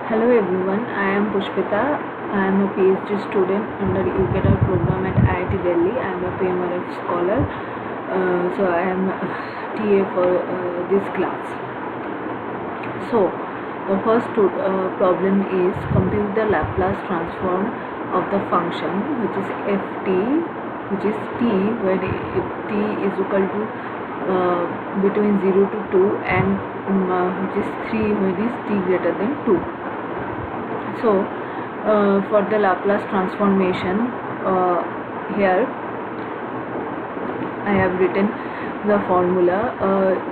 Hello everyone, I am Pushpita. I am a PhD student under UKDAR program at IIT Delhi. I am a PMRF scholar. So I am TA for this class. So the first problem is compute the Laplace transform of the function which is ft, which is t when t is equal to between 0 to 2 and which is 3 when is t greater than 2. So for the Laplace transformation, here I have written the formula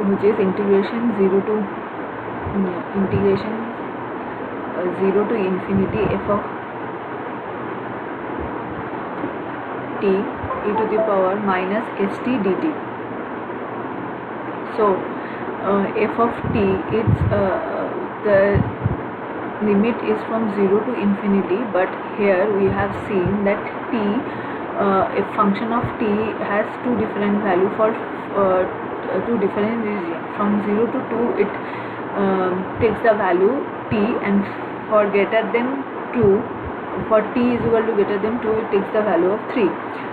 which is integration 0 to infinity f of t e to the power minus st dt. So f of t, it's the limit is from 0 to infinity, but here we have seen that t, a function of t has two different value for two different regions. From 0 to 2 it takes the value t, and for greater than 2, for t is equal to greater than 2, it takes the value of 3.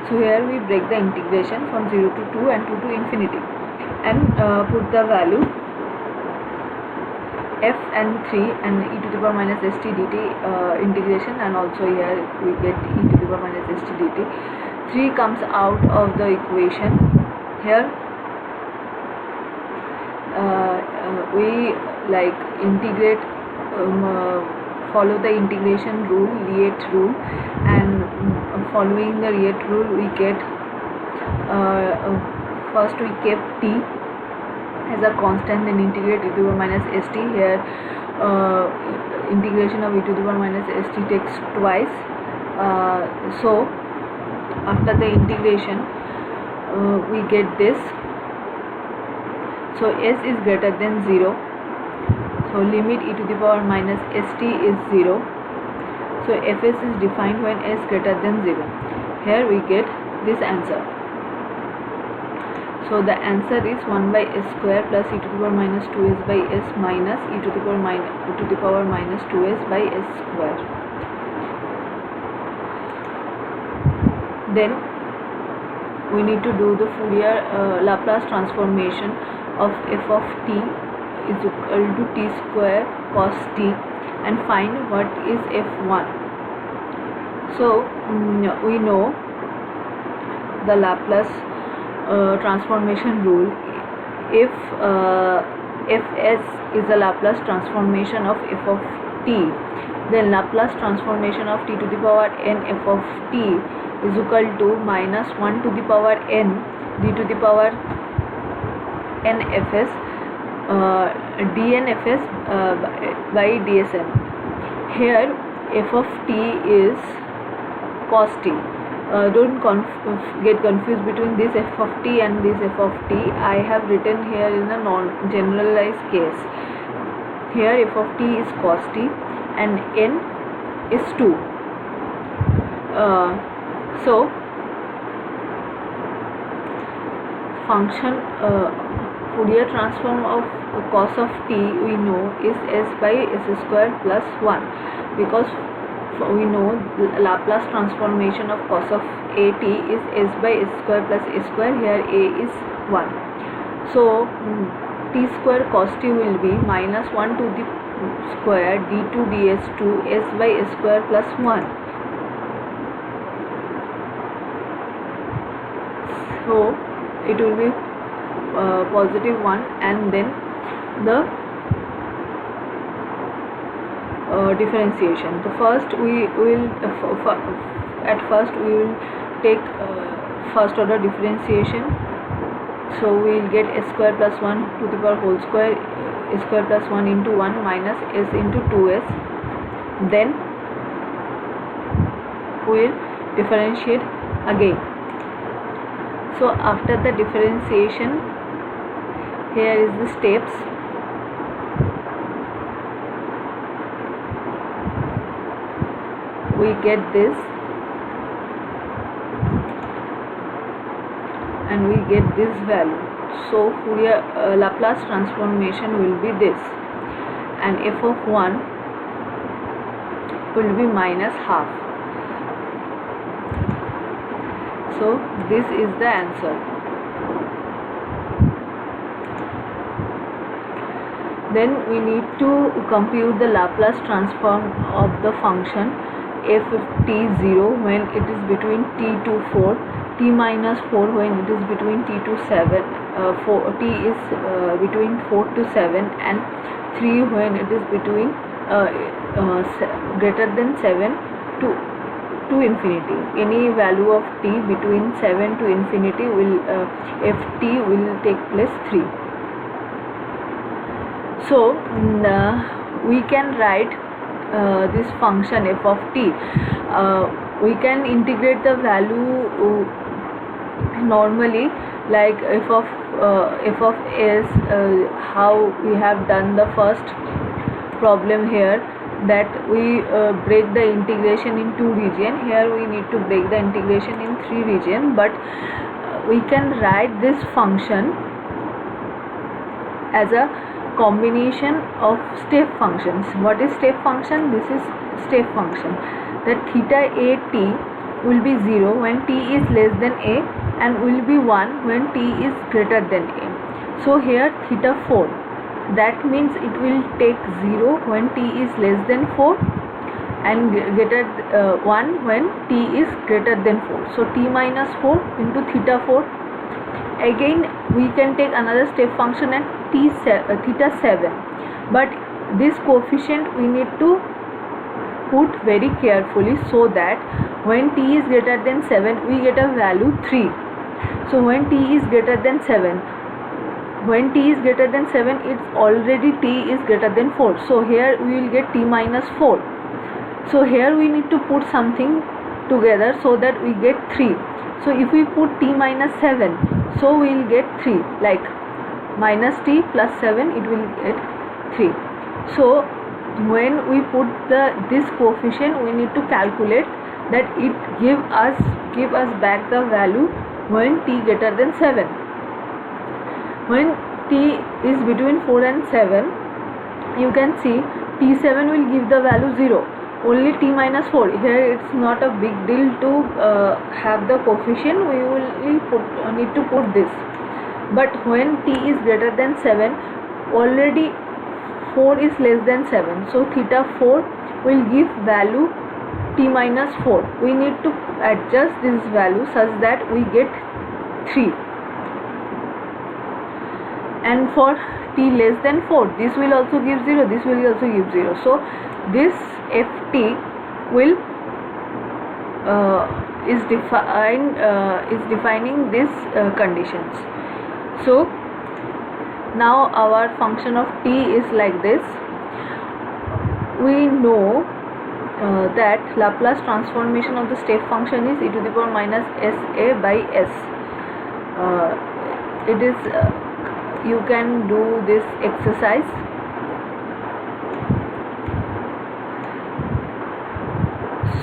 So here we break the integration from 0 to 2 and 2 to infinity and put the value f and 3 and e to the power minus st dt integration, and also here we get e to the power minus st dt. 3 comes out of the equation. Here we integrate, follow the integration rule, Liet rule, and following the Liet rule we get first we kept t as a constant, then integrate e to the power minus st. Here integration of e to the power minus st takes twice. So after the integration we get this. So s is greater than 0, so limit e to the power minus st is 0. So fs is defined when s greater than 0. Here we get this answer. So the answer is 1 by s square plus e to the power minus 2s by s minus e to the power minus 2s by s square. Then we need to do the Fourier Laplace transformation of f of t is equal to t square cos t and find what is f1. So we know the Laplace transformation rule. If fs is the Laplace transformation of f of t, then Laplace transformation of t to the power n f of t is equal to minus 1 to the power n d to the power n fs dn fs by dsn. Here f of t is cos t. Don't get confused between this f of t and this f of t. I have written here in a non-generalized case. Here f of t is cos t and n is 2. So function Fourier transform of cos of t we know is s by s square plus 1, because we know Laplace transformation of cos of at is s by s square plus a square. Here a is 1. So t square cos t will be minus 1 to the square d2 ds2 s by s square plus 1. So it will be positive 1, and then the differentiation. The first we will at first we will take first order differentiation. So we will get s square plus 1 to the power whole square, s square plus 1 into 1 minus s into 2s. Then we will differentiate again. So after the differentiation, here is the steps. We get this and we get this value. So Fourier Laplace transformation will be this, and f of 1 will be minus half. So this is the answer. Then we need to compute the Laplace transform of the function f of t 0 when it is between t to 4, t minus 4 when it is between t to 7, t is between 4 to 7, and 3 when it is between greater than 7 to infinity. Any value of t between 7 to infinity will ft will take place 3. So we can write this function f of t. We can integrate the value normally, like f of s, how we have done the first problem here, that we break the integration in 2 region. Here we need to break the integration in 3 region, but we can write this function as a combination of step functions. What is step function? This is step function. The theta a t will be 0 when t is less than a, and will be 1 when t is greater than a. So here theta 4, that means it will take 0 when t is less than 4 and greater 1 when t is greater than 4. So t minus 4 into theta 4. Again we can take another step function at theta 7, but this coefficient we need to put very carefully, so that when t is greater than 7 we get a value 3. So when t is greater than 7, when t is greater than 7, it's already t is greater than 4. So here we will get t minus 4. So here we need to put something together so that we get 3. So if we put t minus 7, so we will get 3, like minus t plus 7, it will get 3. So when we put this coefficient, we need to calculate that it give us back the value when t greater than 7. When t is between 4 and 7, you can see t7 will give the value 0. Only t minus 4. Here it's not a big deal to have the coefficient. We will need to put this. But when t is greater than 7, already 4 is less than 7. So theta 4 will give value t minus 4. We need to adjust this value such that we get 3. And for t less than 4, this will also give 0, this will also give 0. So this ft will is defining these conditions. So now our function of t is like this. We know that Laplace transformation of the step function is e to the power minus sa by s. It is you can do this exercise.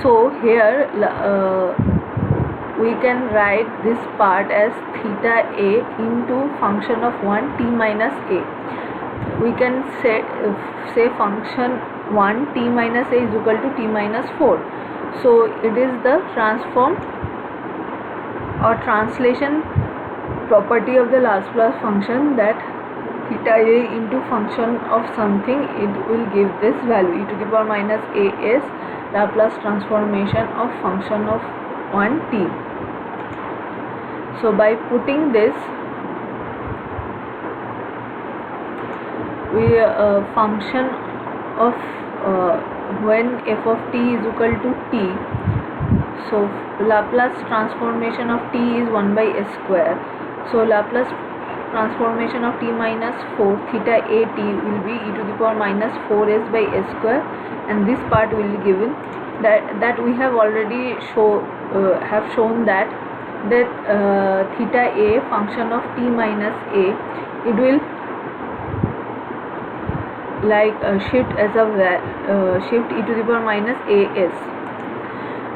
So here we can write this part as theta a into function of 1 t minus a. We can say function 1 t minus a is equal to t minus 4. So it is the transform or translation property of the Laplace function, that theta a into function of something, it will give this value e to the power minus a is Laplace transformation of function of 1 t. So by putting this, we function of when f of t is equal to t, so Laplace transformation of t is 1 by s square. So Laplace transformation of t minus 4 theta a t will be e to the power minus 4s by s square, and this part will be given that we have already shown that theta a function of t minus a, it will like shift as a shift e to the power minus as.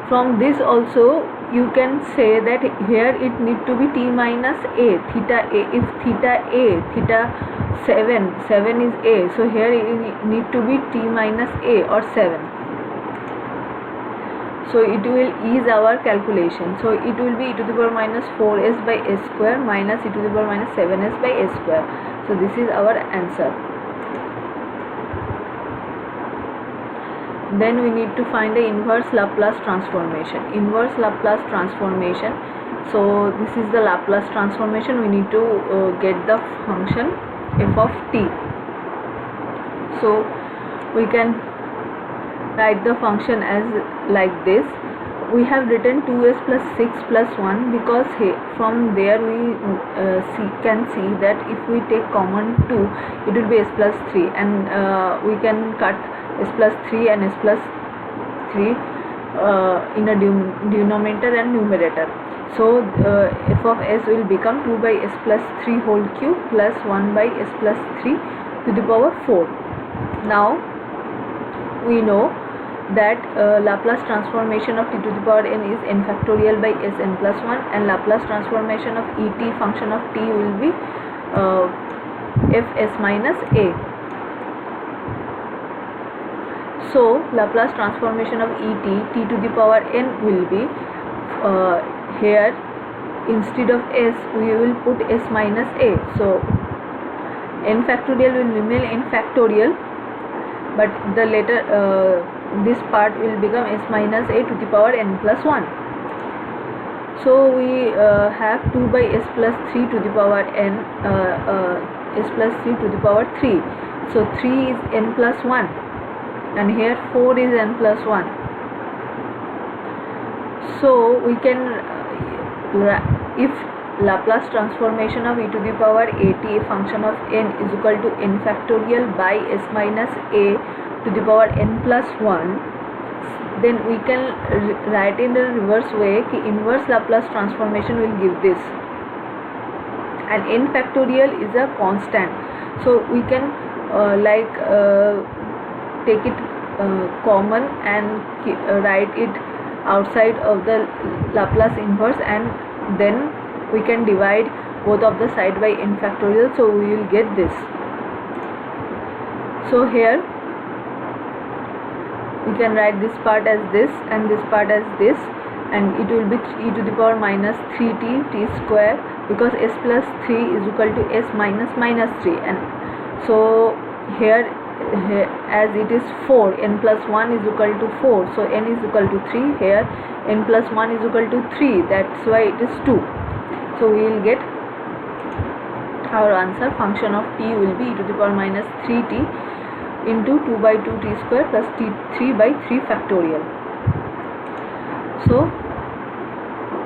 From this also you can say that here it need to be t minus a, theta a. If theta 7 is a, so here it need to be t minus a or 7. So it will ease our calculation. So it will be e to the power minus 4s by s square minus e to the power minus 7s by s square. So this is our answer. Then we need to find the inverse Laplace transformation. Inverse Laplace transformation. So this is the Laplace transformation. We need to get the function f of t. So we can write the function as like this. We have written 2s plus 6 plus 1 because from there we can see that if we take common 2, it will be s plus 3, and we can cut s plus 3 and s plus 3 in a denominator and numerator. So f of s will become 2 by s plus 3 whole cube plus 1 by s plus 3 to the power 4. Now we know that Laplace transformation of t to the power n is n factorial by s n plus 1, and Laplace transformation of et function of t will be fs minus a. So Laplace transformation of et t to the power n will be here instead of s we will put s minus a. So n factorial will remain n factorial, but the later this part will become s minus a to the power n plus 1. So we have 2 by s plus 3 to the power n, s plus 3 to the power 3. So 3 is n plus 1, and here 4 is n plus 1. So we can if Laplace transformation of e to the power at function of n is equal to n factorial by s minus a to the power n plus 1, then we can write in the reverse way कि inverse Laplace transformation will give this, and n factorial is a constant, so we can take it common and write it outside of the Laplace inverse, and then we can divide both of the side by n factorial, so we will get this. So here we can write this part as this and this part as this, and it will be e to the power minus 3t t square, because s plus 3 is equal to s minus minus 3, and so here as it is 4, n plus 1 is equal to 4, so n is equal to 3. Here n plus 1 is equal to 3, that's why it is 2. So we will get our answer. Function of t will be e to the power minus 3t into 2 by 2 t square plus t 3 by 3 factorial. So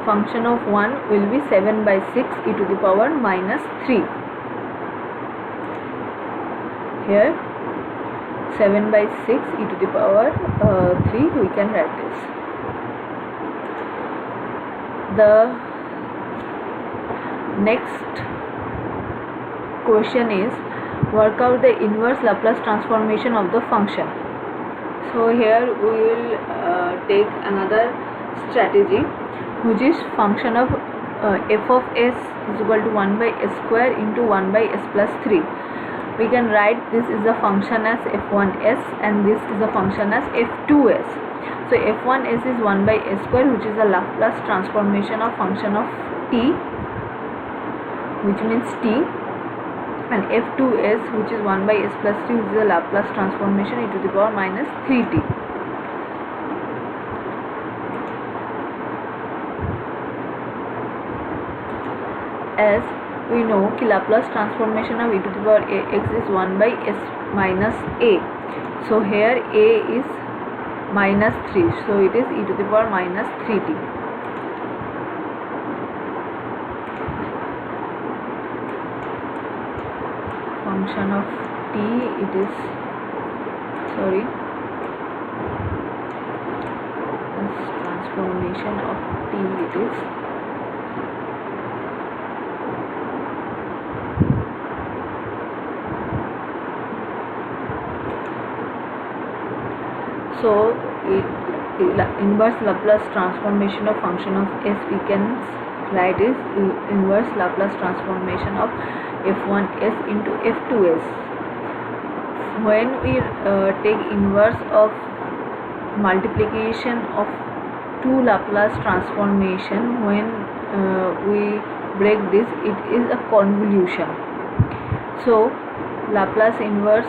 function of 1 will be 7 by 6 e to the power minus 3. Here 7 by 6 e to the power 3, we can write this. The next question is work out the inverse Laplace transformation of the function. So here we will take another strategy, which is function of f of s is equal to 1 by s square into 1 by s plus 3. We can write this is a function as f1s and this is a function as f2s. So f1s is 1 by s square, which is a Laplace transformation of function of t, which means t, and f2s, which is 1 by s plus 3, which is a Laplace transformation e to the power minus 3t. As we know कि Laplace transformation of e to the power x is 1 by s minus a. So here a is minus 3, so it is e to the power minus 3t. Function of t, it is this transformation of t, it is so inverse Laplace transformation of function of s we can write is inverse Laplace transformation of f1s into f2s. When we take inverse of multiplication of two Laplace transformation. When we break this, it is a convolution. So Laplace inverse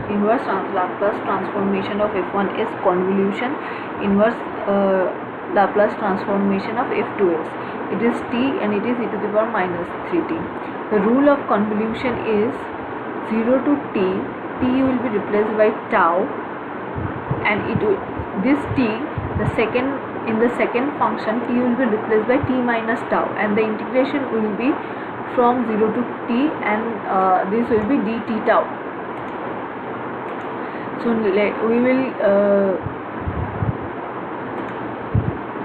Laplace transformation of f1 is convolution. Inverse Laplace transformation of f2 is, it is t and it is e to the power minus 3t. The rule of convolution is 0 to t will be replaced by tau, and this t, in the second function, t will be replaced by t minus tau, and the integration will be from 0 to t, and this will be dt tau. So we will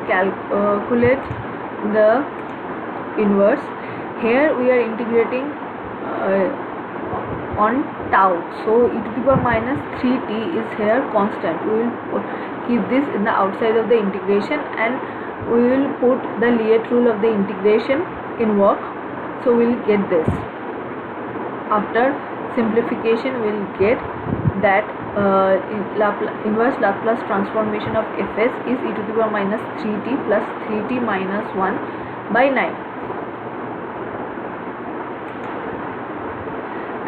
calculate the inverse. Here we are integrating on tau, so e to the power minus 3t is here constant. We will keep this in the outside of the integration, and we will put the Liet rule of the integration in work. So we will get this. After simplification, we will get that inverse Laplace transformation of fs is e to the power minus 3t plus 3t minus 1 by 9.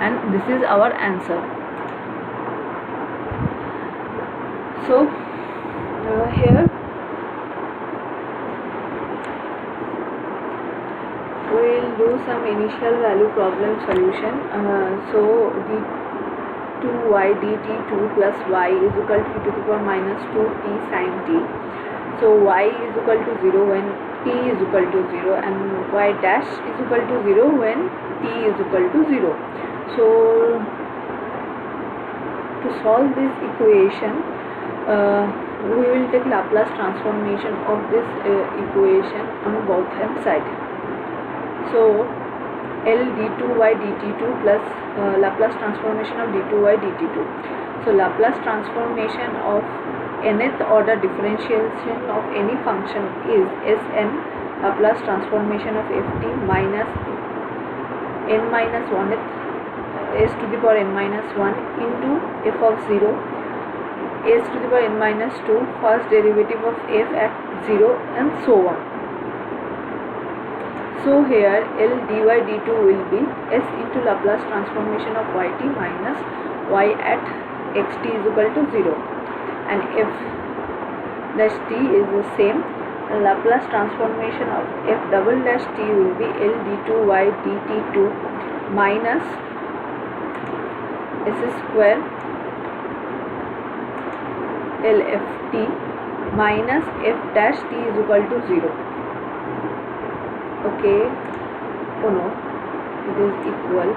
And this is our answer. So here we will do some initial value problem solution. So d2y dt2 plus y is equal to e to the power minus 2t sin t. So y is equal to 0 when t is equal to 0, and y dash is equal to 0 when t is equal to 0. So to solve this equation, we will take Laplace transformation of this equation on both hand side. So L d2y dt2 plus Laplace transformation of d2y dt2. So Laplace transformation of nth order differentiation of any function is Sn Laplace transformation of ft minus n minus 1th s to the power n minus 1 into f of 0 s to the power n minus 2 first derivative of f at 0, and so on. So here L dy d2 will be s into Laplace transformation of yt minus y at xt is equal to 0, and f dash t is the same. And Laplace transformation of f double dash t will be L d2y dt2 minus s square L ft minus f dash t is equal to 0. Okay, oh no, it is equal.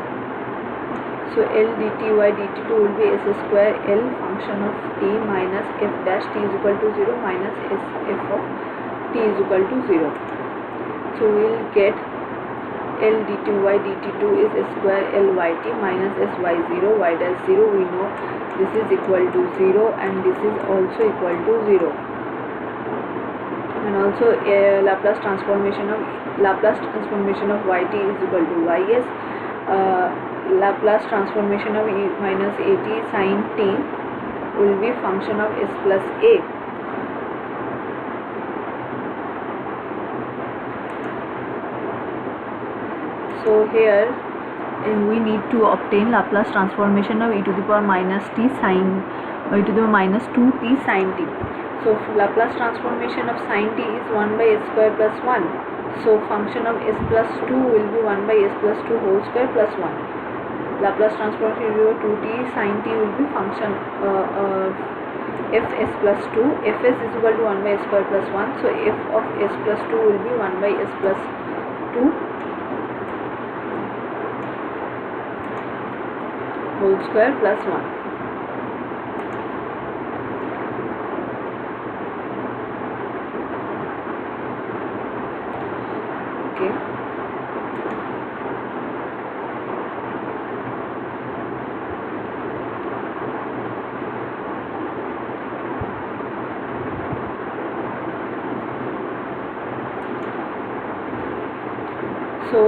So L dy dt2 will be s square L function of t minus f dash t is equal to 0 minus s f of t is equal to 0. So we will get L dy dt2 is s square L yt minus s y0 y dash 0. We know this is equal to 0, and this is also equal to 0. And also Laplace transformation of yt is equal to ys. Laplace transformation of e minus at sin t will be function of s plus a. So here we need to obtain Laplace transformation of e to the power minus t sin e to the power minus 2t sin t. So Laplace transformation of sin t is 1 by s square plus 1. So function of s plus 2 will be 1 by s plus 2 whole square plus 1. Laplace transformation of 2t sin t will be function f s plus 2. Fs is equal to 1 by s square plus 1. So f of s plus 2 will be 1 by s plus 2 whole square plus 1. Okay. So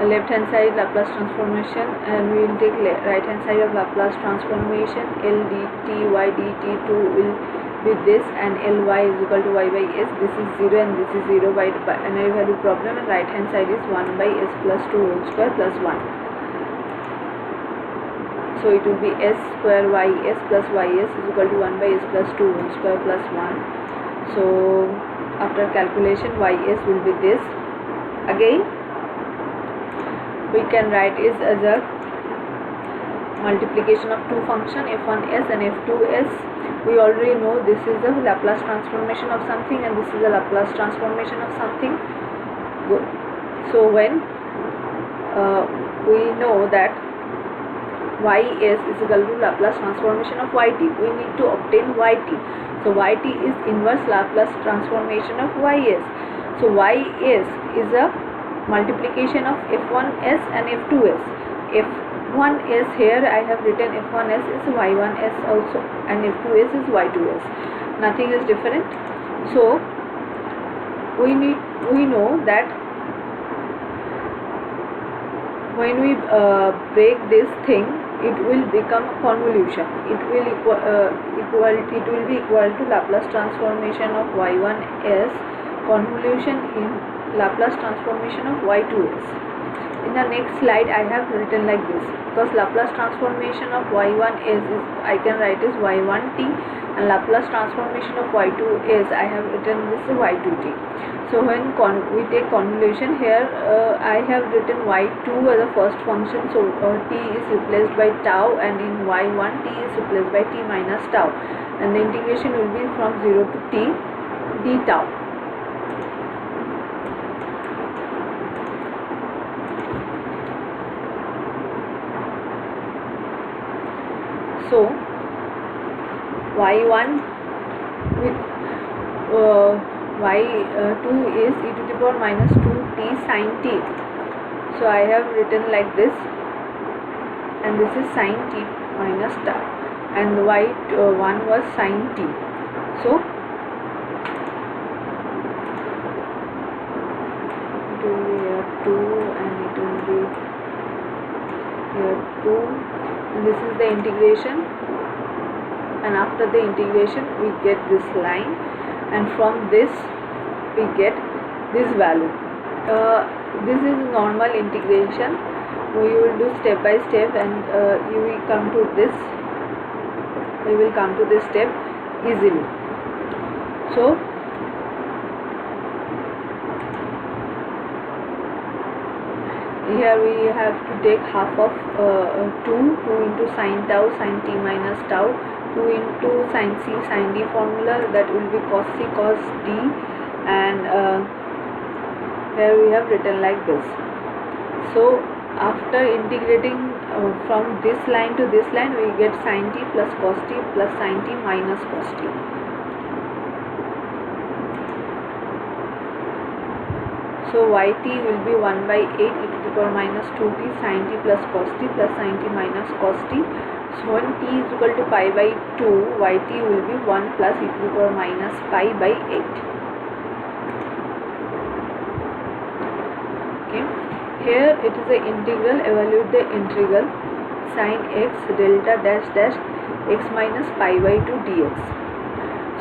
left hand side Laplace transformation, and we will take right hand side of Laplace transformation. L dy dt2 will with this, and Ly is equal to y by s. This is 0 and this is 0 by binary value problem, and right hand side is 1 by s plus 2 whole square plus 1. So it will be s square ys plus ys is equal to 1 by s plus 2 whole square plus 1. So after calculation, ys will be this. Again we can write is as a multiplication of two function, f1s and f2s. We already know this is a Laplace transformation of something and this is a Laplace transformation of something. Good. So when we know that ys is equal to Laplace transformation of yt, we need to obtain yt. So yt is inverse Laplace transformation of ys. So ys is a multiplication of f1s and f2s. f1s, here I have written f1s is y1s also, and f2s is y2s. Nothing is different. So we know that when we break this thing, it will become a convolution. It will be equal to Laplace transformation of y1s convolution in Laplace transformation of y2s. In the next slide I have written like this, because Laplace transformation of y1 is I can write is y1t, and Laplace transformation of y2 is I have written this y2t. So when we take convolution, here I have written y2 as a first function, so t is replaced by tau, and in y1 t is replaced by t minus tau, and the integration will be from 0 to t d tau. So y1 with y2 is e to the power minus 2t sin t. So I have written like this, and this is sin t minus tau, and y1 was sin t. So it will be here 2 and it will be here 2, and this is the integration, and after the integration we get this line, and from this we get this value. This is normal integration. We will do step by step, and you will come to this. We will come to this step easily. So here we have to take half of 2 into sin tau sin t minus tau, 2 into sin c sin d formula, that will be cos c cos d, and here we have written like this. So after integrating from this line to this line, we get sin t plus cos t plus sin t minus cos t. So yt will be 1 by 8 e to the power minus 2t sin t plus cos t plus sin t minus cos t. So when t is equal to pi by 2, yt will be 1 plus e to the power minus pi by 8. Okay. Here it is a integral. Evaluate the integral sin x delta dash dash x minus pi by 2 dx.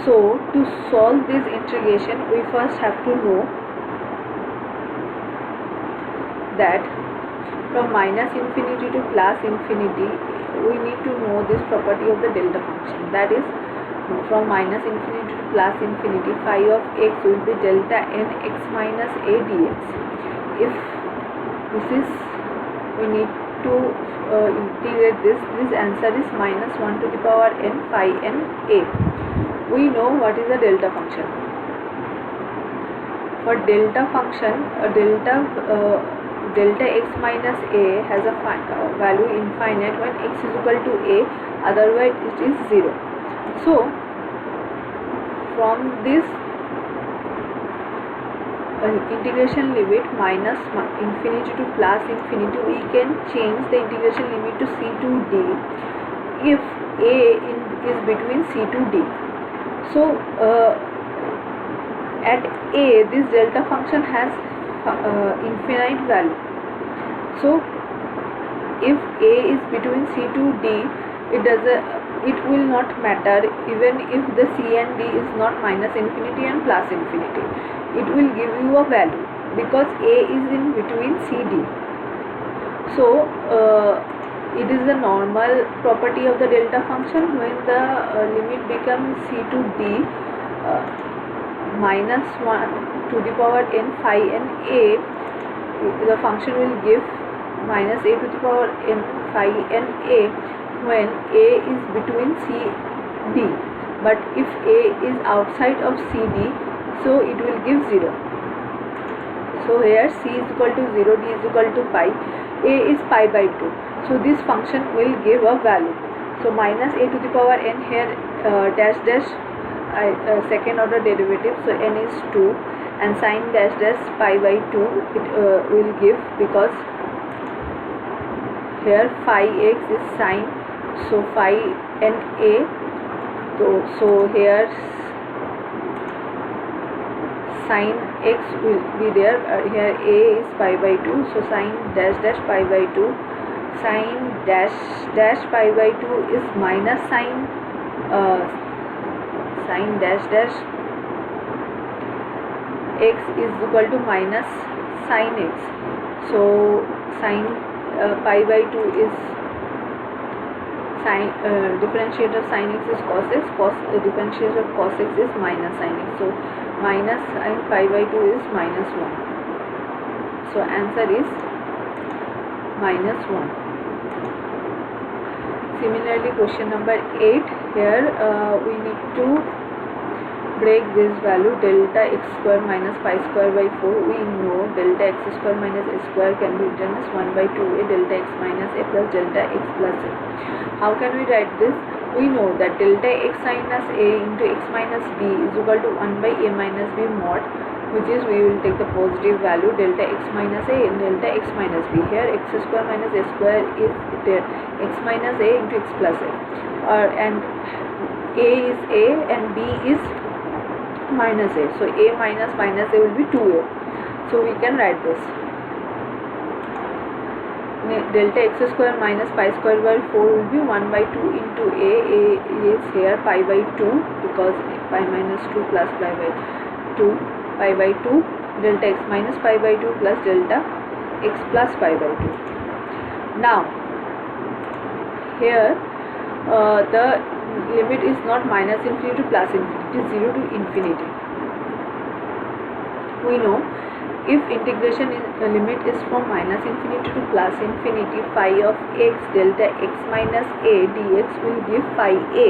So to solve this integration, we first have to know that from minus infinity to plus infinity, we need to know this property of the delta function. That is, from minus infinity to plus infinity, phi of x will be delta n x minus a dx. If this is, we need to integrate this answer is minus 1 to the power n phi n a. We know what is a delta function. For delta function, delta x minus a has a value infinite when x is equal to a, otherwise it is 0. So from this integration limit minus infinity to plus infinity, we can change the integration limit to c to d if a is between c to d. So at a, this delta function has infinite value. So if a is between c to d, it does it will not matter even if the C and D is not minus infinity and plus infinity. It will give you a value because A is in between CD. So it is the normal property of the delta function. When the limit becomes C to D minus 1 to the power n phi n A, the function will give minus a to the power n phi n A when A is between C D, but if A is outside of CD, so it will give 0. So here C is equal to 0, D is equal to pi, A is pi by 2. So this function will give a value. So minus a to the power n, here dash dash second order derivative, so n is 2, and sine dash dash pi by 2 it will give, because here phi x is sine, so phi n A, so here sine x will be there, here A is pi by 2, so sine dash dash pi by 2, sine dash dash pi by 2 is minus sine sine dash dash x is equal to minus sine x, so sine pi by 2 is sine differentiate of sine x is cos x, differentiate of cos x is minus sine x, so minus sine pi by 2 is minus 1. So answer is minus 1. Similarly, question number 8, here we need to break this value delta x square minus pi square by 4. We know delta x square minus a square can be written as 1 by 2a delta x minus a plus delta x plus a. How can we write this? We know that delta x minus a into x minus b is equal to 1 by a minus b mod, which is we will take the positive value delta x minus a and delta x minus b. Here x square minus a square is there, x minus a into x plus a, and a is a and b is minus a, so a minus minus a will be 2a. So we can write this delta x square minus pi square by 4 will be 1 by 2 into a is here pi by 2, because pi minus 2 plus pi by 2, pi by 2 delta x minus pi by 2 plus delta x plus pi by 2. Now here the limit is not minus infinity to plus infinity, it is 0 to infinity. We know if integration limit is from minus infinity to plus infinity, phi of x delta x minus a dx will give phi a.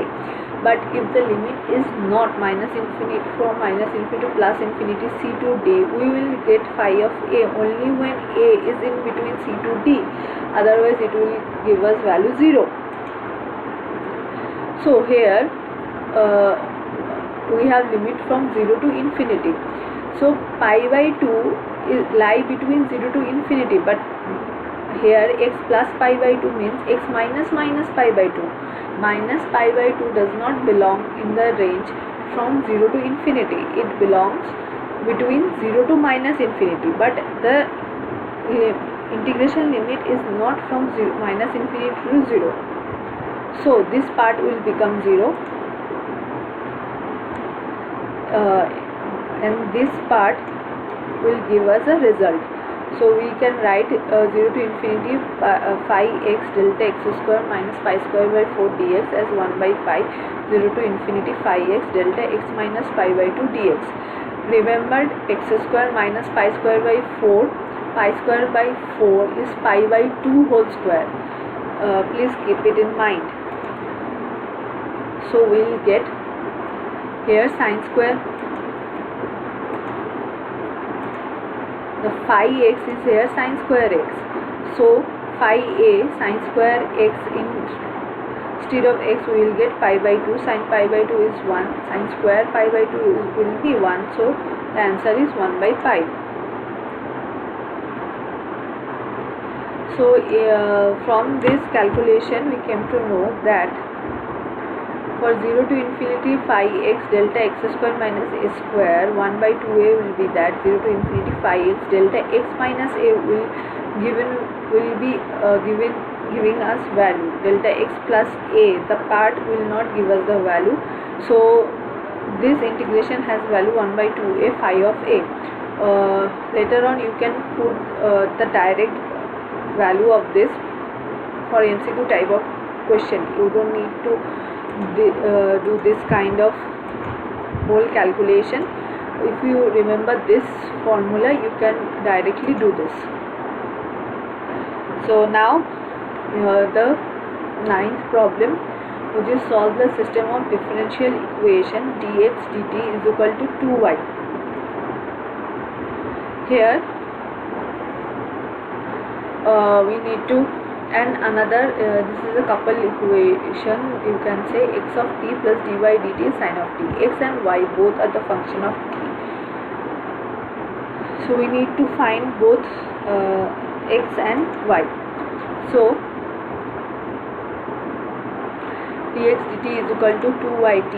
But if the limit is not minus infinity from minus infinity to plus infinity c to d, we will get phi of a only when a is in between c to d, otherwise it will give us value 0. So here we have limit from 0 to infinity. So pi by 2 is lie between 0 to infinity, but here x plus pi by 2 means x minus minus pi by 2. Minus pi by 2 does not belong in the range from 0 to infinity. It belongs between 0 to minus infinity, but the integration limit is not from minus infinity to 0. So this part will become 0. And this part will give us a result. So we can write 0 to infinity phi x delta x square minus pi square by 4 dx as 1 by pi 0 to infinity phi x delta x minus pi by 2 dx. Remember, x square minus pi square by 4, pi square by 4 is pi by 2 whole square. Please keep it in mind. So we will get here sine square. The phi x is here sine square x. So phi a sine square x instead of x we will get pi by 2. Sine pi by 2 is 1. Sine square pi by 2 will be 1. So the answer is 1 by pi. So from this calculation we came to know that for 0 to infinity phi x delta x square minus a square 1 by 2a will be that 0 to infinity phi x delta x minus a will be given giving us value. Delta x plus a, the part will not give us the value, so this integration has value 1 by 2a phi of a. Later on you can put the direct value of this for MCQ type of question. You don't need to do this kind of whole calculation. If you remember this formula, you can directly do this. So now the ninth problem, which is solve the system of differential equation dx dt is equal to 2y. Here we need to, and another this is a couple equation, you can say x of t plus dy dt sin of t. X and y both are the function of t, so we need to find both x and y. So dx dt is equal to 2yt,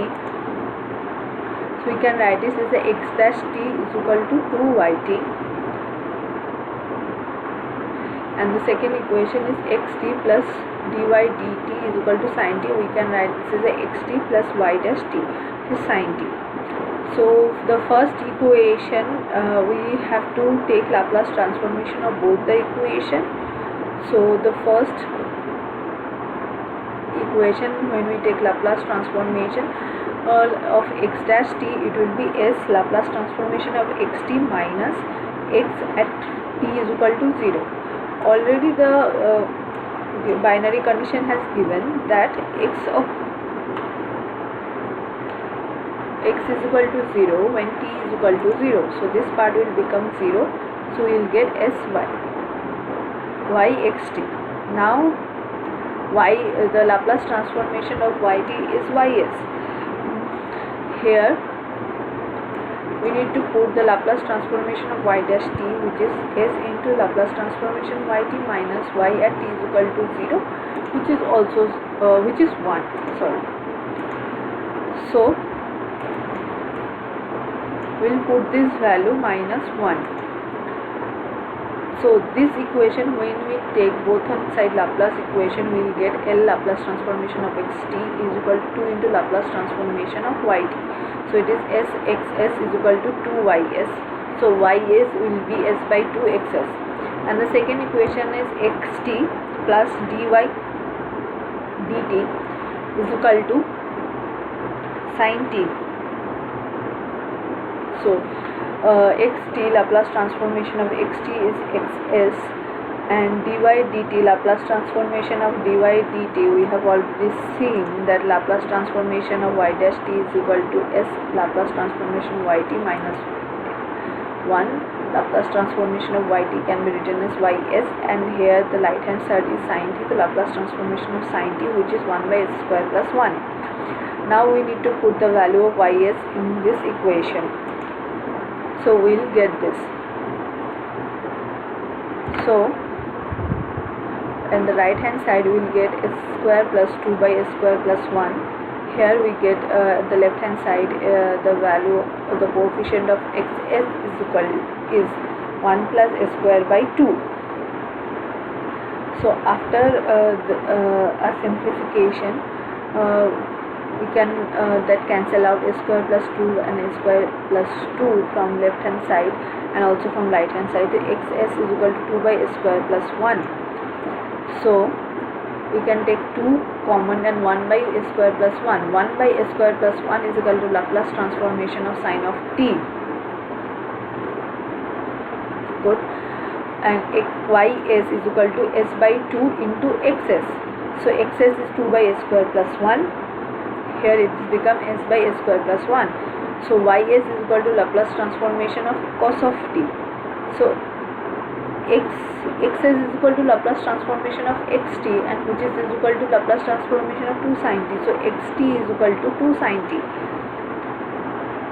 so we can write this as a x dash t is equal to 2yt, and the second equation is xt plus dy dt is equal to sin t. We can write this as a xt plus y dash t is sin t. So the first equation we have to take Laplace transformation of both the equation. So the first equation, when we take Laplace transformation of x dash t, it will be s Laplace transformation of xt minus x at t is equal to 0. Already the binary condition has given that x is equal to 0 when t is equal to 0. So this part will become 0. So we will get sy y xt. Now y, the Laplace transformation of yt is ys. Here we need to put the Laplace transformation of y dash t, which is s into Laplace transformation yt minus y at t is equal to 0, which is also 1. Sorry. So we'll put this value minus 1. So this equation, when we take both on side Laplace equation, we will get L Laplace transformation of xt is equal to 2 into Laplace transformation of yt. So it is s xs is equal to 2ys. So ys will be s by 2xs. And the second equation is xt plus dy dt is equal to sin t. So xt Laplace transformation of xt is xs, and dy dt Laplace transformation of dy dt, we have already seen that Laplace transformation of y dash t is equal to s Laplace transformation yt minus 1. Laplace transformation of yt can be written as ys, and here the right hand side is sin t, the Laplace transformation of sin t, which is 1 by s square plus 1. Now we need to put the value of ys in this equation. So we'll get this. So in the right hand side we will get s square plus 2 by s square plus 1. Here we get the left hand side the value of the coefficient of xs is 1 plus s square by 2. So after a simplification, we can that cancel out s square plus 2 and s square plus 2 from left hand side, and also from right hand side. The xs is equal to 2 by s square plus 1. So we can take 2 common and 1 by s square plus 1. 1 by s square plus 1 is equal to Laplace transformation of sin of t. Good. And ys is equal to s by 2 into xs. So xs is 2 by s square plus 1. Here it has become s by s square plus 1. So ys is equal to Laplace transformation of cos of t. So xs is equal to Laplace transformation of xt, and which is equal to Laplace transformation of 2 sin t. So xt is equal to 2 sin t,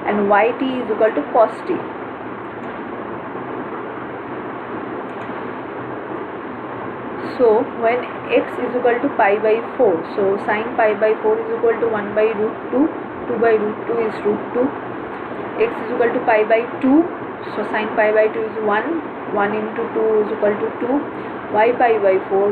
and yt is equal to cos t. So when x is equal to pi by 4, so sin pi by 4 is equal to 1 by root 2, 2 by root 2 is root 2, x is equal to pi by 2, so sin pi by 2 is 1, 1 into 2 is equal to 2, y pi by 4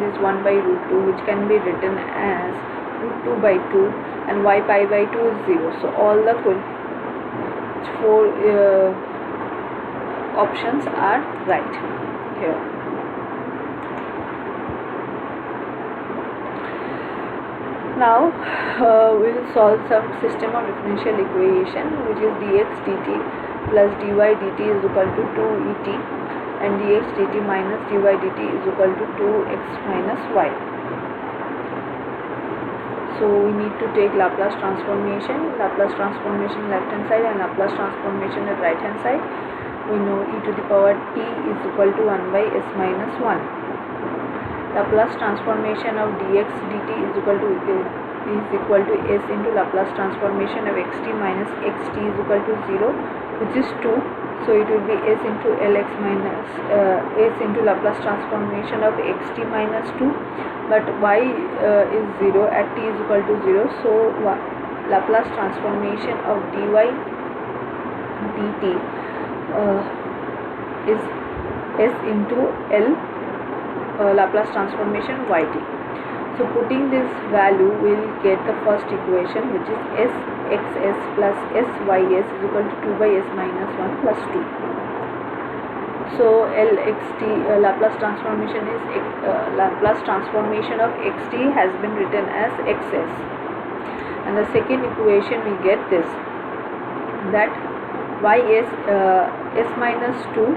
is 1 by root 2, which can be written as root 2 by 2, and y pi by 2 is 0. So all the four options are right here. Now we will solve some system of differential equation, which is dx dt plus dy dt is equal to 2et, and dx dt minus dy dt is equal to 2x minus y. So we need to take Laplace transformation left hand side and Laplace transformation at right hand side. We know e to the power t is equal to 1 by s minus 1. Laplace transformation of dx dt is equal to s into Laplace transformation of xt minus xt is equal to 0, which is 2. So it will be s into lx minus s into Laplace transformation of xt minus 2, but y is 0 at t is equal to 0. So Laplace transformation of dy dt is s into l Laplace transformation yt. So putting this value, we will get the first equation, which is sxs plus sys is equal to 2 by s minus 1 plus 2. So lxt Laplace transformation is Laplace transformation of xt has been written as xs, and the second equation we get this, that ys s minus 2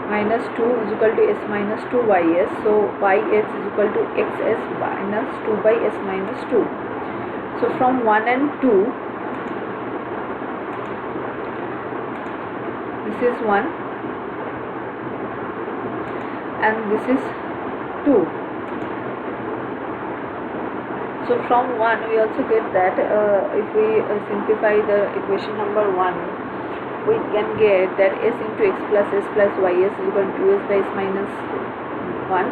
minus 2 is equal to s minus 2 ys. So ys is equal to xs minus 2 by s minus 2. So from 1 and 2, this is 1 and this is 2. So from 1 we also get that if we simplify the equation number 1, we can get that s into x plus s plus ys is equal to 2s by s minus 1.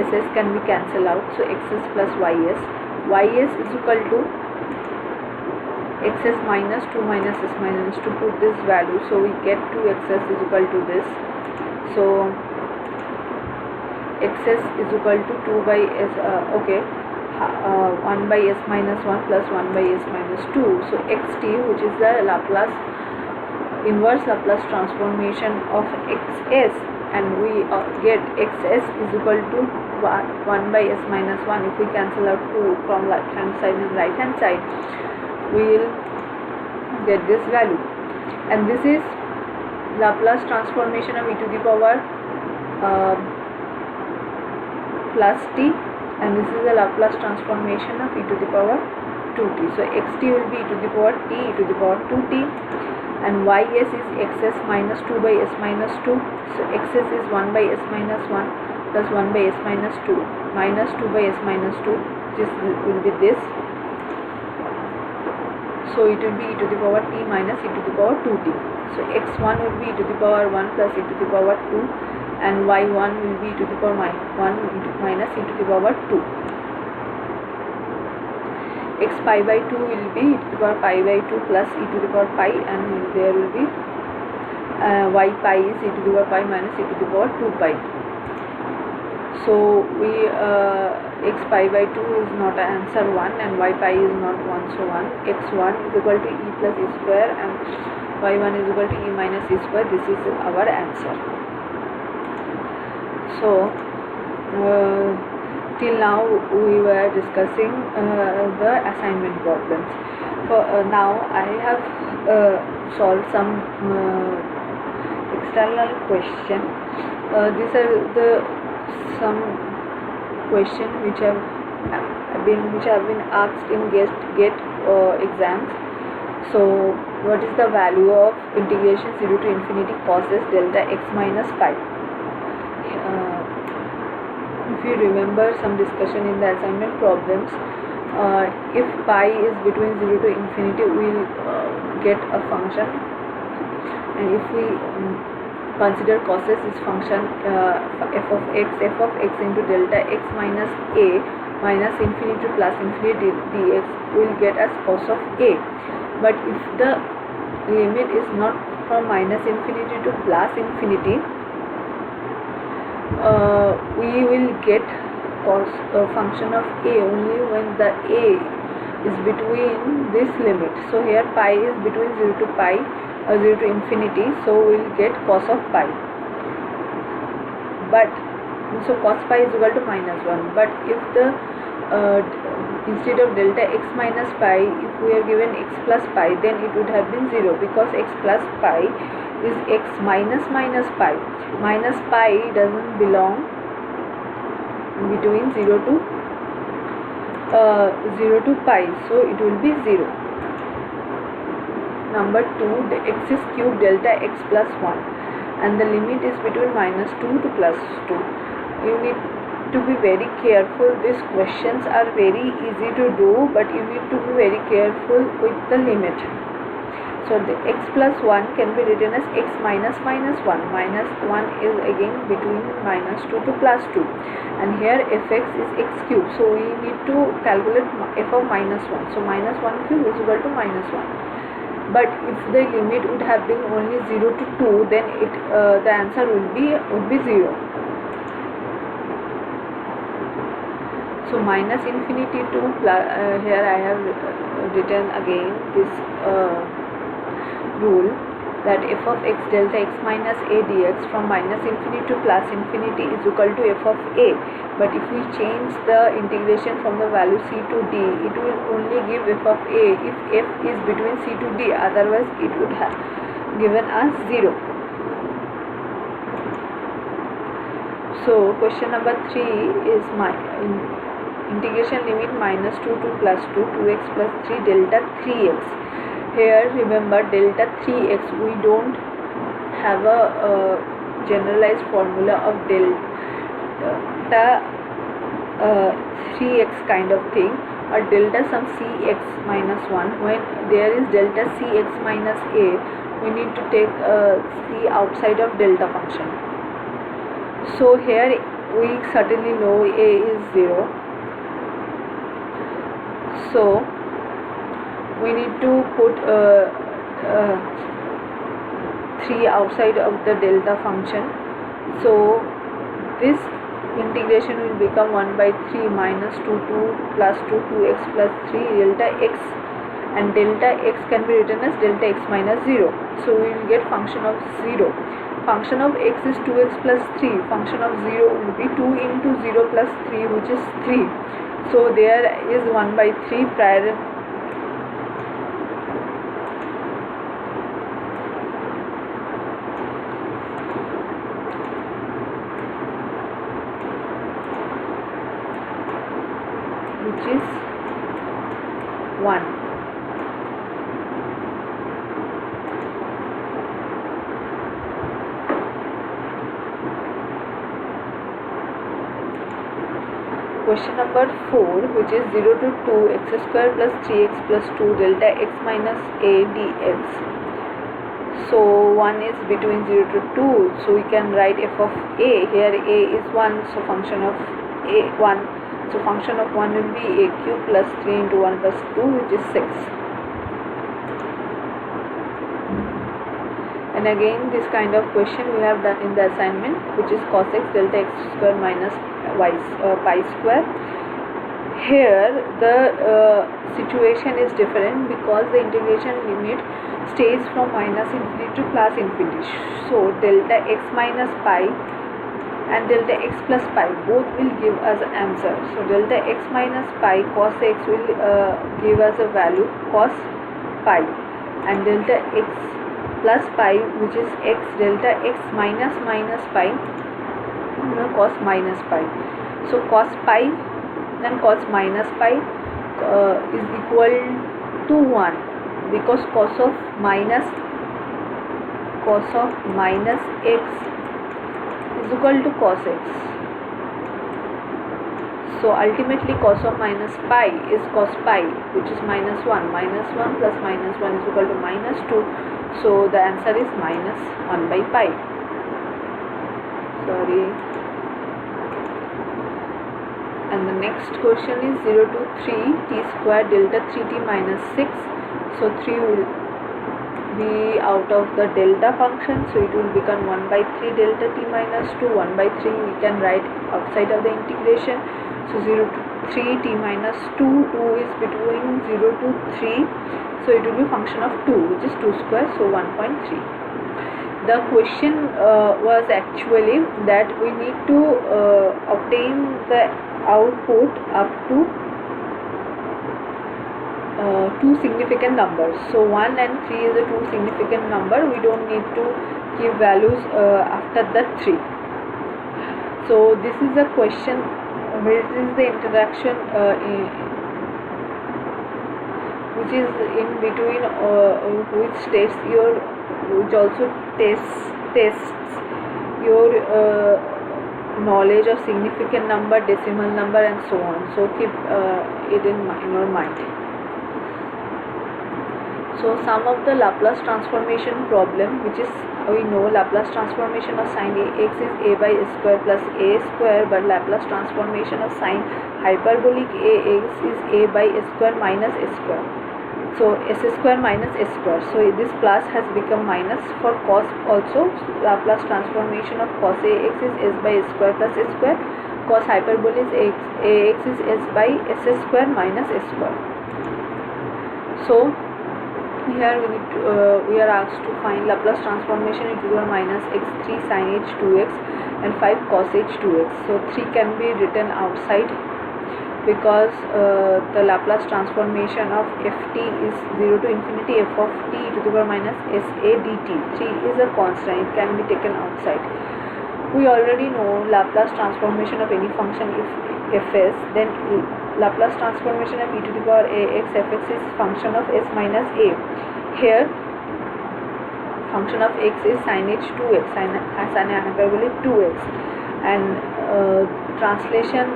ss can be cancelled out, so xs plus ys. ys is equal to xs minus 2 minus s minus 2. Put this value, so we get 2xs is equal to this. So xs is equal to 2 by s 1 by s minus 1 plus 1 by s minus 2. So xt, which is the inverse Laplace transformation of xs, and we get xs is equal to 1 by s minus 1. If we cancel out 2 from left hand side and right hand side, we will get this value, and this is Laplace transformation of e to the power plus t, and this is the Laplace transformation of e to the power 2t. So xt will be e to the power t, e to the power 2t, and ys is xs minus 2 by s minus 2. So xs is 1 by s minus 1 plus 1 by s minus 2 minus 2 by s minus 2, this will be this. So it will be e to the power t minus e to the power 2t. So x1 will be e to the power 1 plus e to the power 2, and y1 will be e to the power 1 minus e to the power 2. X pi by 2 will be e to the power pi by 2 plus e to the power pi, and there will be y pi is e to the power pi minus e to the power 2 pi. So we x pi by 2 is not answer 1, and y pi is not 1, so 1. x1 is equal to e plus e square, and y1 is equal to e minus e square. This is our answer. So till now we were discussing the assignment problems. For now I have solved some external question. These are some question which have been asked in GET exams. So what is the value of integration 0 to infinity cos s delta x minus pi? If you remember some discussion in the assignment problems, if pi is between 0 to infinity, we will get a function, and if we consider cos s is function f of x into delta x minus a minus infinity to plus infinity dx, we will get as cos of a. But if the limit is not from minus infinity to plus infinity, we will get cos function of a only when the a is between this limit. So here pi is between 0 to pi, 0 to infinity, so we will get cos of pi. But so cos pi is equal to -1. But if the instead of delta x minus pi, if we are given x plus pi, then it would have been 0, because x plus pi is x minus pi. Minus pi doesn't belong between 0 to pi, so it will be 0. Number 2, the x is cube delta x plus 1, and the limit is between -2 to +2. You need to be very careful. These questions are very easy to do, but you need to be very careful with the limit. So the x plus 1 can be written as x minus -1. -1 is again between -2 to +2, and here fx is x cube, so we need to calculate f of -1. So -1 cube is equal to -1. But if the limit would have been only 0 to 2, then the answer would be 0. So minus infinity to plus, here I have written again this rule that f of x delta x minus a dx from minus infinity to plus infinity is equal to f of a. But if we change the integration from the value c to d, it will only give f of a if f is between c to d, otherwise it would have given us 0. So question number 3 is integration limit -2 to +2, 2x plus 3 delta 3x. Here remember delta 3x, we don't have a generalized formula of delta 3x kind of thing, or delta sum cx minus 1. When there is delta cx minus a, we need to take c outside of delta function. So here we certainly know a is 0, so we need to put 3 outside of the delta function. So this integration will become 1/3 -2 to +2, 2x plus 3 delta x, and delta x can be written as delta x minus 0. So we will get function of 0. Function of x is 2x plus 3. Function of 0 will be 2 into 0 plus 3, which is 3. So there is 1/3 prior. Which is 1. Question number 4, which is 0 to 2 x square plus 3x plus 2 delta x minus a dx. So 1 is between 0 to 2, so we can write f of a. Here a is 1, so function of a 1. So function of 1 will be a cube plus 3 into 1 plus 2, which is 6. And again this kind of question we have done in the assignment, which is cos x delta x square minus pi square. Here the situation is different, because the integration limit stays from minus infinity to plus infinity. So delta x minus pi and delta x plus pi both will give us an answer. So delta x minus pi cos x will give us a value cos pi, and delta x plus pi, which is x delta x minus pi, cos minus pi. So cos pi then cos minus pi is equal to 1, because cos of minus x is equal to cos x. So ultimately cos of minus pi is cos pi, which is -1. -1 plus -1 is equal to -2. So the answer is -1/pi. Sorry. And the next question is 0 to 3 t square delta 3t minus 6. So 3 will be out of the delta function, so it will become 1 by 3 delta t minus 2. 1 by 3 we can write outside of the integration, so 0 to 3 t minus 2. 2 is between 0 to 3, so it will be function of 2, which is 2 square, so 1.3. The question was actually that we need to obtain the output up to two significant numbers. So 1 and 3 is a two significant number. We don't need to give values after the 3. So this is a question, which is the interaction which is in between, which states your, which also tests your knowledge of significant number, decimal number, and so on. So keep it in your mind. So sum of the Laplace transformation problem, which is, we know Laplace transformation of sin ax is a by a square plus a square, but Laplace transformation of sin hyperbolic ax is a by a square minus a square. So s square minus s square. So this plus has become minus. For cos also, Laplace transformation of cos ax is s by s square plus s square. Cos hyperbolic ax is s by s square minus s square. So here we are asked to find Laplace transformation e to the minus x3 sin h 2x and 5 cos h 2x. So 3 can be written outside, because the Laplace transformation of ft is 0 to infinity f of t e to the power minus sa dt. 3 is a constant, it can be taken outside. We already know Laplace transformation of any function if fs, then Laplace transformation of e to the power ax fx is function of s minus a. Here function of x is sin h 2x, sin hyperbolic 2x, and translation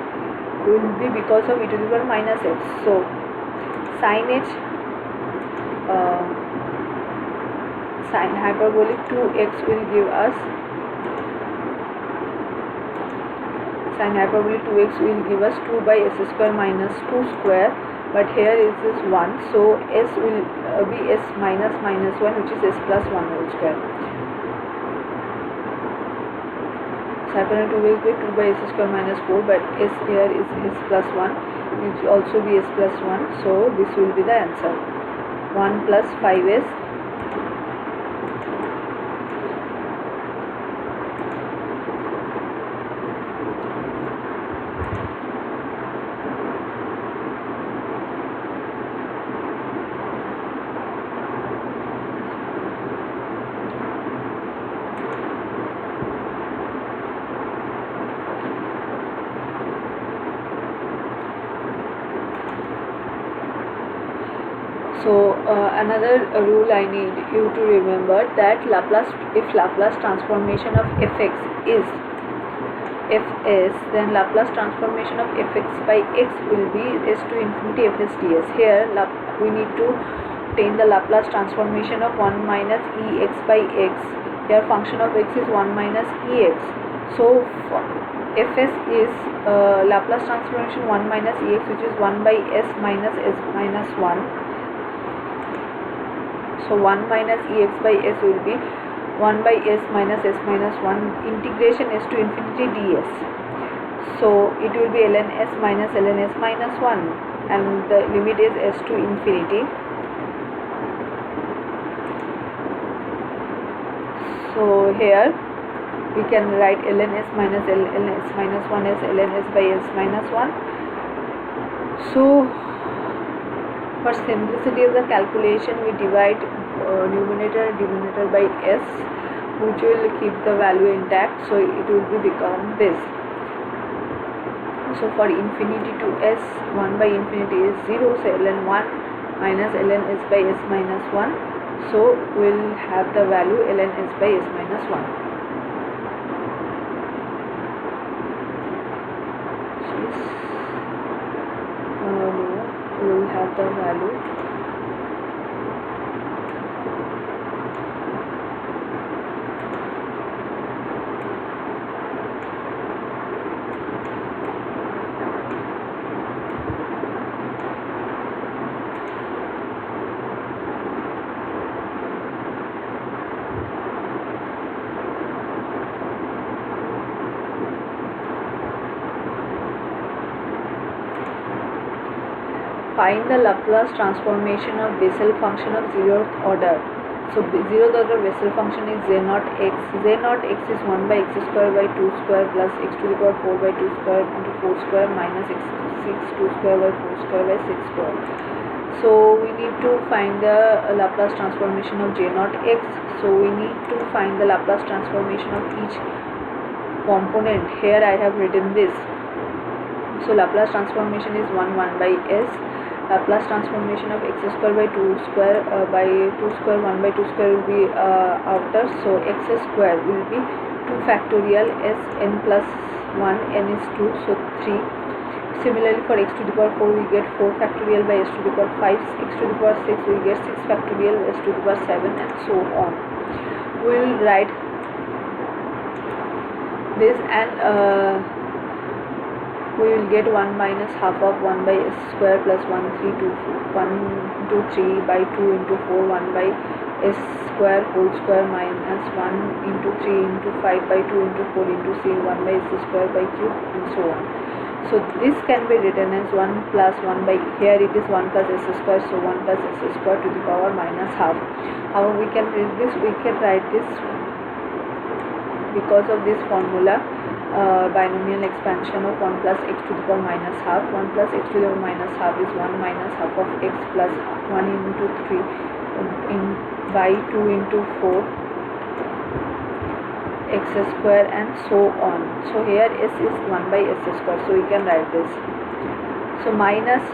will be because of e to the power minus x. So sin h sin hyperbolic 2x will give us, sin hyperbolic 2x will give us 2 by s square minus 2 square, but here is this 1, so s will be s minus minus 1, which is s plus 1 whole square. So hyperbolic 2x by 2 by s square minus 4, but s here is s plus 1, which will also be s plus 1, so this will be the answer. 1 plus 5s So another rule I need you to remember, that if Laplace transformation of fx is fs, then Laplace transformation of fx by x will be s to infinity fs ds. Here we need to obtain the Laplace transformation of 1 minus ex by x. Here function of x is 1 minus ex. So fs is Laplace transformation 1 minus ex, which is 1 by s minus 1. So 1 minus ex by s will be 1 by s minus 1 integration s to infinity ds. So it will be ln s minus 1, and the limit is s to infinity. So here we can write ln s minus 1 as ln s by s minus 1. So for simplicity of the calculation, we divide numerator and denominator by s, which will keep the value intact, so it will become this. So for infinity to s, 1 by infinity is 0, so ln 1 minus ln s by s minus 1, so we'll have the value ln s by s minus 1. We'll have the value find the Laplace transformation of Bessel function of zeroth order. So zeroth order Bessel function is z naught x. Z naught x is 1 by x square by 2 square plus x to the power 4 by 2 square into 4 square minus x 6 2 square by 4 square by 6 square. So we need to find the Laplace transformation of j naught x. So we need to find the Laplace transformation of each component. Here I have written this. So Laplace transformation is 1 by s. Laplace transformation of x square by 2 square by 2 square 1 by 2 square will be outer. So x square will be 2 factorial s n plus 1, n is 2, so 3. Similarly for x to the power 4 we get 4 factorial by s to the power 5, x to the power 6 we get 6 factorial s to the power 7, and so on. We will write this, and we will get 1 minus half of 1 by s square plus 1 into 3 by 2 into 4 1 by s square whole square minus 1 into 3 into 5 by 2 into 4 into c 1 by s square by cube, and so on. So this can be written as 1 plus 1 by, here it is 1 plus s square, so 1 plus s square to the power minus half. However, we can write this because of this formula, binomial expansion of 1 plus x to the power minus half. 1 plus x to the power minus half is 1 minus half of x plus 1 into 3 by 2 into 4 x square, and so on. So here s is 1 by s square, so we can write this. So minus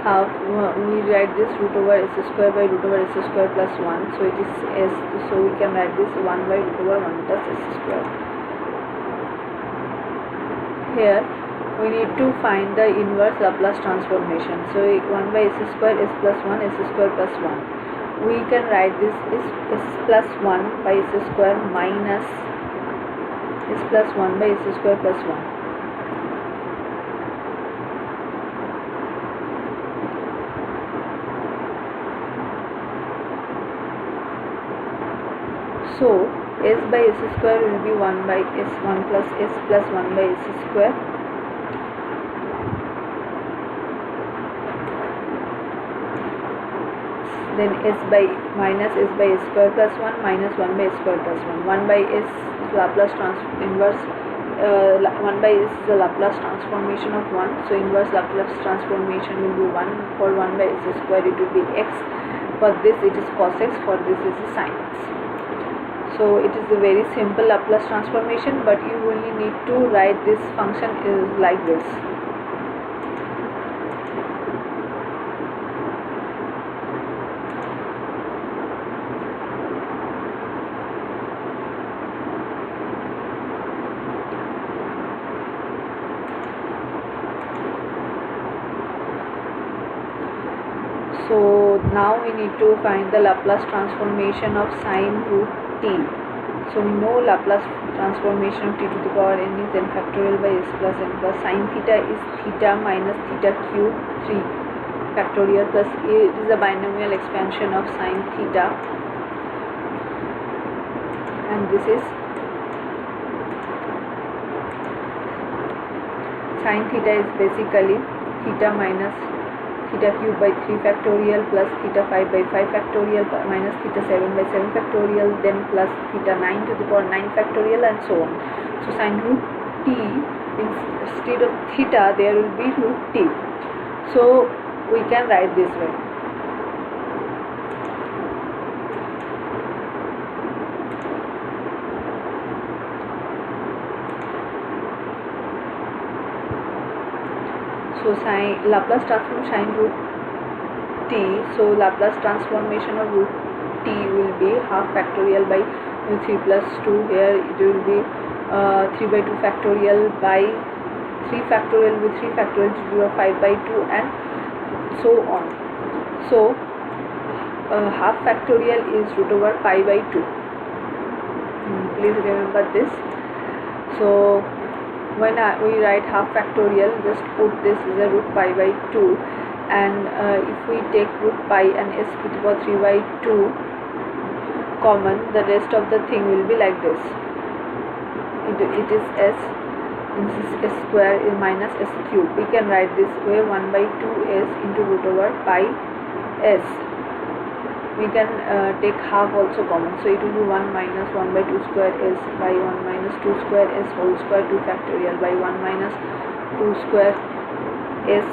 half, we write this root over s square by root over s square plus 1, so it is s, so we can write this 1 by root over 1 plus s square. Here we need to find the inverse Laplace transformation. So 1 by s square, s plus 1, s square plus 1. We can write this is s plus 1 by s square minus s plus 1 by s square plus 1. So s by s square will be 1 by s1 plus s plus 1 by s square. Then s by minus s by s square plus 1 minus 1 by s square plus 1. 1 by s Laplace inverse 1 by s is the Laplace transformation of 1. So inverse Laplace transformation will be 1. For 1 by s square it will be x. For this it is cos x. For this is the sin x. So it is a very simple Laplace transformation, but you only need to write this function is like this. So now we need to find the Laplace transformation of sine root t. So we know Laplace transformation of t to the power n is n factorial by s plus n plus sine theta is theta minus theta cube 3 factorial plus it is a binomial expansion of sine theta, and this is sine theta is basically theta minus theta cube by 3 factorial plus theta 5 by 5 factorial minus theta 7 by 7 factorial, then plus theta 9 to the power 9 factorial, and so on. So sine root t, instead of theta there will be root t. So we can write this way. So Laplace transform sine root t. So Laplace transformation of root t will be half factorial by 3 plus 2. Here it will be 3 by 2 factorial by 3 factorial with 3 factorial to the 5 by 2, and so on. So half factorial is root over pi by 2. Please remember this. So when we write half factorial, just put this as a root pi by 2, and if we take root pi and s to the power 3 by 2 common, the rest of the thing will be like this. It is s This is s square minus s cube. We can write this way, 1 by 2s into root over pi s. We can take half also common, so it will be 1 minus 1 by 2 square s by 1 minus 2 square s whole square 2 factorial by 1 minus 2 square s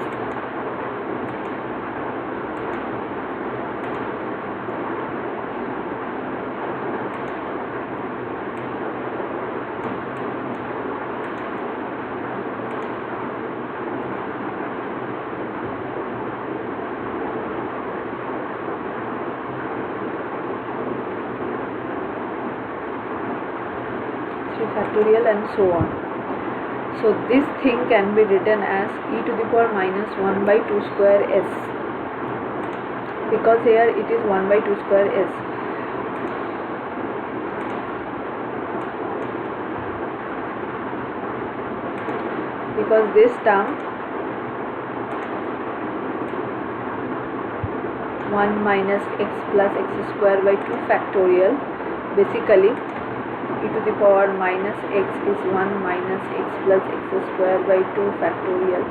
factorial and so on. So this thing can be written as e to the power minus 1 by 2 square s, because here it is 1 by 2 square s. Because this term 1 minus x plus x square by 2 factorial, basically e to the power minus x is 1 minus x plus x square by 2 factorial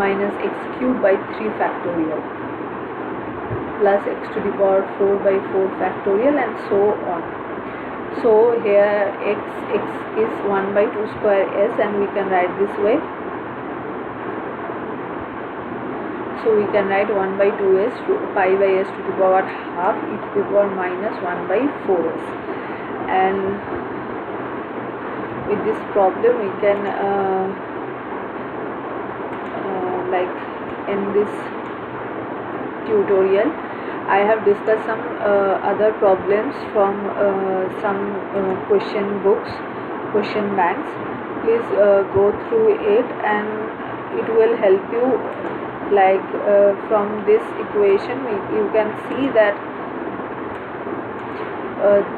minus x cube by 3 factorial plus x to the power 4 by 4 factorial and so on. So here x is 1 by 2 square s, and we can write this way. So we can write 1 by 2s pi by s to the power half e to the power minus 1 by 4s. And with this problem we can like in this tutorial I have discussed some other problems from some question books, question banks. Please go through it, and it will help you. Like from this equation you can see that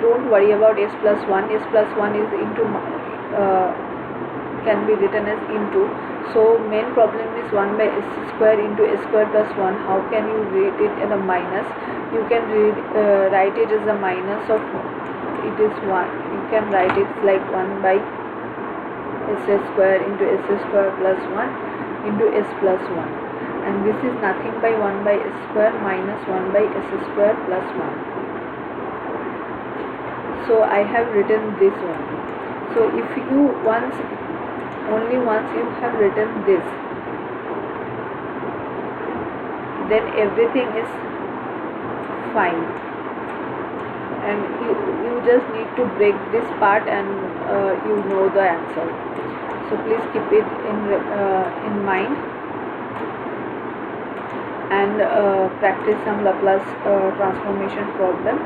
don't worry about s plus 1. S plus 1 is into can be written as into. So main problem is 1 by s square into s square plus 1. How can you read it in a minus? You can write it as a minus of it is 1. You can write it like 1 by s square into s square plus 1 into s plus 1, and this is nothing by 1 by s square minus 1 by s square plus 1. So I have written this one. So if you only once you have written this, then everything is fine, and you just need to break this part and you know the answer. So please keep it in mind and practice some Laplace transformation problem.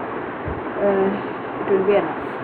It will be enough.